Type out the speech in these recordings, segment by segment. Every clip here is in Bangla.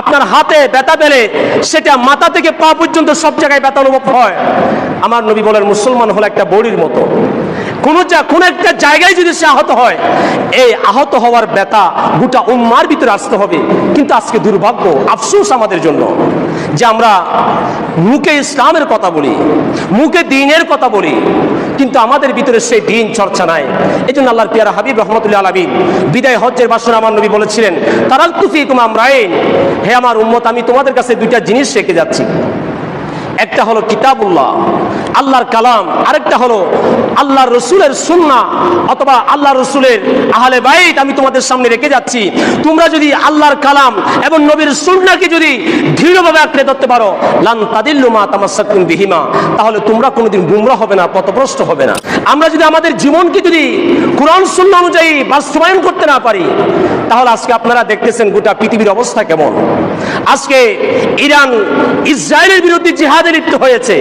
আপনার হাতে ব্যথা পেলে সেটা মাথা থেকে পা পর্যন্ত সব জায়গায় ব্যথা অনুভব হয়। আমার নবী বলেন মুসলমান হলো একটা বড়ির মতো, কোন একটা জায়গায় যদি সে আহত হয়, এই আহত হওয়ার ব্যথা গোটা উম্মার ভিতরে আসতে হবে। কিন্তু আজকে দুর্ভাগ্য, আফসোস আমাদের জন্য যে আমরা মুখে ইসলামের কথা বলি, মুখে দ্বীনের কথা বলি, কিন্তু আমাদের ভিতরে সেই দ্বীন চর্চা নাই। এই জন্য আল্লাহর পিয়ারা হাবিব রহমতুল্লাহ আলামিন বিদায় হজ্জের ভাষণে আমার নবী বলেছিলেন, তারাকতু ফীকুম আমরাইন, হে আমার উম্মত, আমি তোমাদের কাছে দুইটা জিনিস রেখে যাচ্ছি। একটা হলো কিতাবুল্লাহ, আল্লাহর কালাম, আরেকটা হলো আল্লাহর রসুলের সুন্নাহ অথবা আল্লাহর রসুলের আহলে বাইত আমি তোমাদের সামনে রেখে যাচ্ছি। তোমরা যদি আল্লাহর কালাম এবং নবীর সুন্নাহকে যদি দৃঢ়ভাবে আঁকড়ে ধরতে পারো, লান তাদিল্লু মা তামাসসাকতুম বিহিমা, তাহলে তোমরা কোনোদিন গুমরাহ হবে না, পথভ্রষ্ট হবে না। আমরা যদি আমাদের জীবনকে যদি কোরআন সুন্নাহ অনুযায়ী বাস্তবায়ন করতে না পারি, তাহলে আজকে আপনারা দেখতেছেন গোটা পৃথিবীর অবস্থা কেমন। আজকে ইরান ইসরায়েলের বিরুদ্ধে জিহাদে লিপ্ত হয়েছে,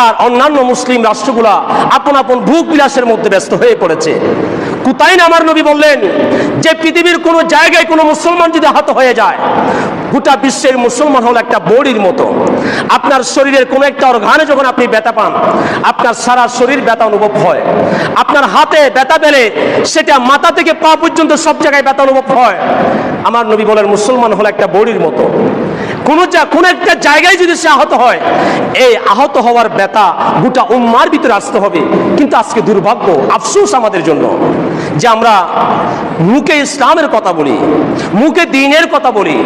আর অন্যান্য মুসলিম রাষ্ট্রগুলা আপন আপন ভোগ বিলাসের মধ্যে ব্যস্ত হয়ে পড়েছে। কোথায় না আমার নবী বললেন যে পৃথিবীর কোন জায়গায় কোনো মুসলমান যদি আহত হয়ে যায়, গোটা বিশ্বের মুসলমান হলো একটা বড়ির মতো। আপনার শরীরের কোনো একটা অর্গানে যখন আপনি ব্যথা পান, আপনার সারা শরীর ব্যথা অনুভব হয়। আপনার হাতে ব্যথা পেলে সেটা মাথা থেকে পা পর্যন্ত সব জায়গায় ব্যথা অনুভব হয়। আমার নবী বলেন মুসলমান হলো একটা বড়ির মতো, কোন একটা জায়গায় যদি সে আহত হয়, এই আহত হওয়ার ব্যথা গোটা উম্মার ভিতরে আসতে হবে। কিন্তু আজকে দুর্ভাগ্য, আফসোস আমাদের জন্য যে আমরা মুখে ইসলামের কথা বলি, মুখে দ্বীনের কথা বলি,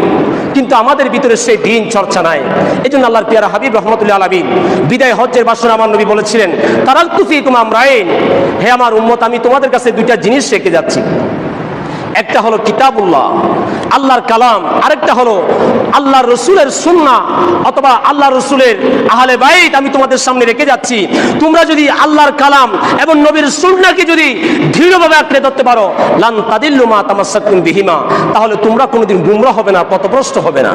কিন্তু আমাদের ভিতরে সেই দ্বীন চর্চা নাই। এই জন্য আল্লাহর পিয়ারা হাবিব রহমতুল্লাহ আলামিন বিদায় হজ্জের ভাষণে আমার নবী বলেছিলেন, তারাকতু ফীকুম আমরাইন, হে আমার উম্মত, আমি তোমাদের কাছে দুইটা জিনিস রেখে যাচ্ছি। একটা হলো কিতাবুল্লাহ, আল্লাহর কালাম, আরেকটা হলো আল্লাহর রসুলের সুন্নাহ অথবা আল্লাহর রসুলের আহলে বাইত আমি তোমাদের সামনে রেখে যাচ্ছি। তোমরা যদি আল্লাহর কালাম এবং নবীর সুন্নাহকে যদি দৃঢ়ভাবে আঁকড়ে ধরতে পারো, লান তাদিল্লু মা তামাসসাকতুম বিহিমা, তাহলে তোমরা কোনোদিন গুমরাহ হবে না, পথভ্রষ্ট হবে না।